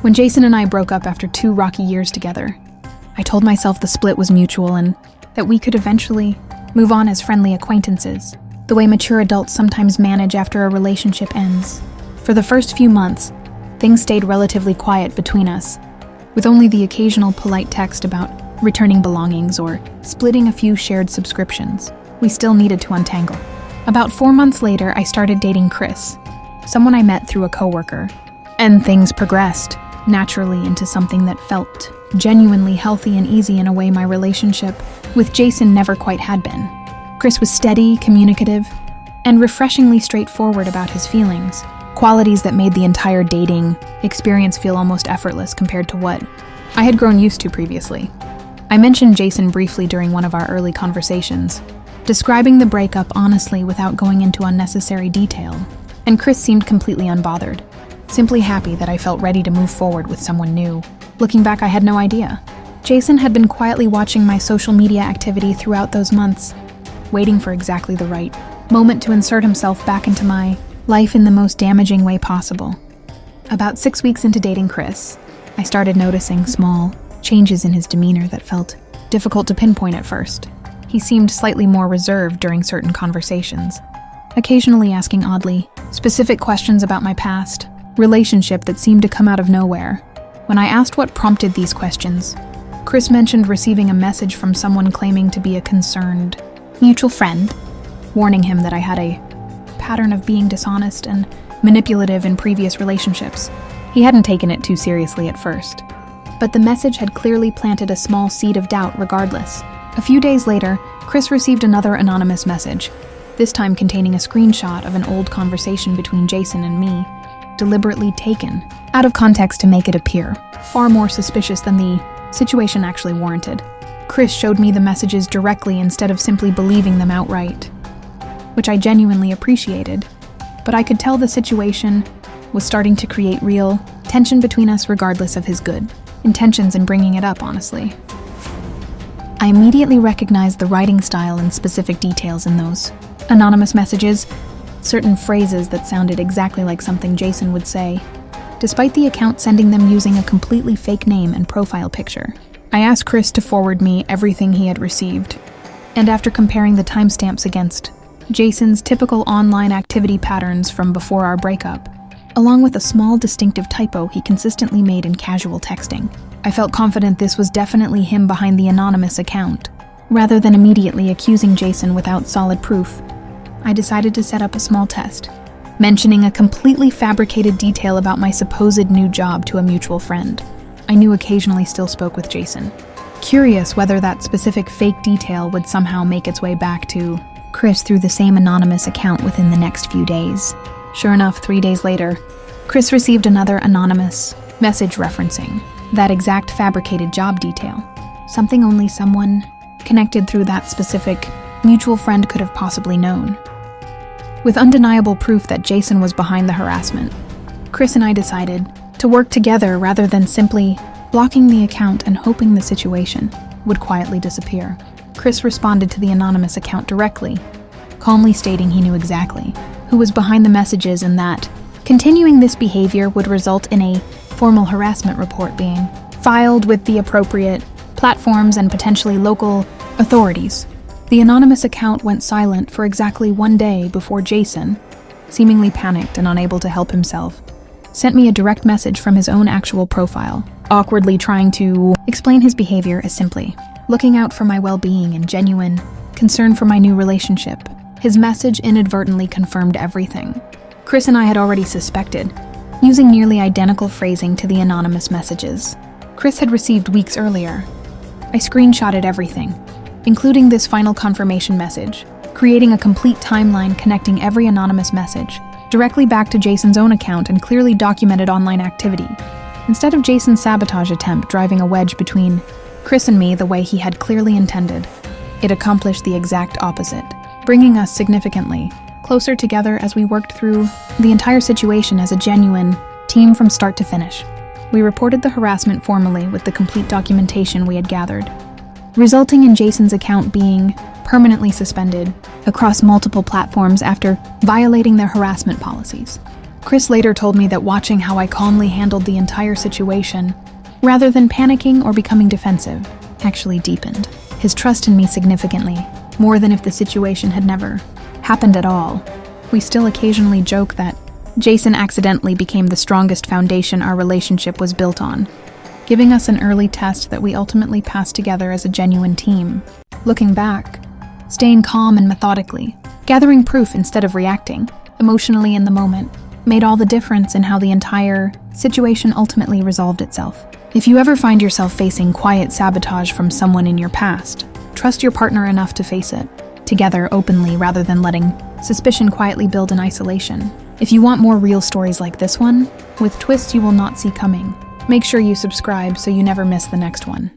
When Jason and I broke up after 2 rocky years together, I told myself the split was mutual and that we could eventually move on as friendly acquaintances, the way mature adults sometimes manage after a relationship ends. For the first few months, things stayed relatively quiet between us, with only the occasional polite text about returning belongings or splitting a few shared subscriptions. We still needed to untangle. About 4 months later, I started dating Chris, someone I met through a coworker, and things progressed naturally into something that felt genuinely healthy and easy in a way my relationship with Jason never quite had been. Chris was steady, communicative, and refreshingly straightforward about his feelings, qualities that made the entire dating experience feel almost effortless compared to what I had grown used to previously. I mentioned Jason briefly during one of our early conversations, describing the breakup honestly without going into unnecessary detail, and Chris seemed completely unbothered, simply happy that I felt ready to move forward with someone new. Looking back, I had no idea. Jason had been quietly watching my social media activity throughout those months, waiting for exactly the right moment to insert himself back into my life in the most damaging way possible. About 6 weeks into dating Chris, I started noticing small changes in his demeanor that felt difficult to pinpoint at first. He seemed slightly more reserved during certain conversations, occasionally asking oddly specific questions about my past relationship that seemed to come out of nowhere. When I asked what prompted these questions, Chris mentioned receiving a message from someone claiming to be a concerned mutual friend, warning him that I had a pattern of being dishonest and manipulative in previous relationships. He hadn't taken it too seriously at first, but the message had clearly planted a small seed of doubt regardless. A few days later, Chris received another anonymous message, this time containing a screenshot of an old conversation between Jason and me, deliberately taken out of context to make it appear far more suspicious than the situation actually warranted. Chris showed me the messages directly instead of simply believing them outright, which I genuinely appreciated, but I could tell the situation was starting to create real tension between us regardless of his good intentions in bringing it up, honestly. I immediately recognized the writing style and specific details in those anonymous messages, certain phrases that sounded exactly like something Jason would say, despite the account sending them using a completely fake name and profile picture. I asked Chris to forward me everything he had received, and after comparing the timestamps against Jason's typical online activity patterns from before our breakup, along with a small distinctive typo he consistently made in casual texting, I felt confident this was definitely him behind the anonymous account. Rather than immediately accusing Jason without solid proof, I decided to set up a small test, mentioning a completely fabricated detail about my supposed new job to a mutual friend I knew occasionally still spoke with Jason, curious whether that specific fake detail would somehow make its way back to Chris through the same anonymous account within the next few days. Sure enough, 3 days later, Chris received another anonymous message referencing that exact fabricated job detail, something only someone connected through that specific mutual friend could have possibly known. With undeniable proof that Jason was behind the harassment, Chris and I decided to work together rather than simply blocking the account and hoping the situation would quietly disappear. Chris responded to the anonymous account directly, calmly stating he knew exactly who was behind the messages and that continuing this behavior would result in a formal harassment report being filed with the appropriate platforms and potentially local authorities. The anonymous account went silent for exactly 1 day before Jason, seemingly panicked and unable to help himself, sent me a direct message from his own actual profile, awkwardly trying to explain his behavior as simply looking out for my well-being and genuine concern for my new relationship. His message inadvertently confirmed everything Chris and I had already suspected, using nearly identical phrasing to the anonymous messages Chris had received weeks earlier. I screenshotted everything, including this final confirmation message, creating a complete timeline connecting every anonymous message directly back to Jason's own account and clearly documented online activity. Instead of Jason's sabotage attempt driving a wedge between Chris and me the way he had clearly intended, it accomplished the exact opposite, bringing us significantly closer together as we worked through the entire situation as a genuine team from start to finish. We reported the harassment formally with the complete documentation we had gathered, resulting in Jason's account being permanently suspended across multiple platforms after violating their harassment policies. Chris later told me that watching how I calmly handled the entire situation, rather than panicking or becoming defensive, actually deepened his trust in me significantly, more than if the situation had never happened at all. We still occasionally joke that Jason accidentally became the strongest foundation our relationship was built on, giving us an early test that we ultimately passed together as a genuine team. Looking back, staying calm and methodically, gathering proof instead of reacting emotionally in the moment, made all the difference in how the entire situation ultimately resolved itself. If you ever find yourself facing quiet sabotage from someone in your past, trust your partner enough to face it together openly rather than letting suspicion quietly build in isolation. If you want more real stories like this one, with twists you will not see coming, make sure you subscribe so you never miss the next one.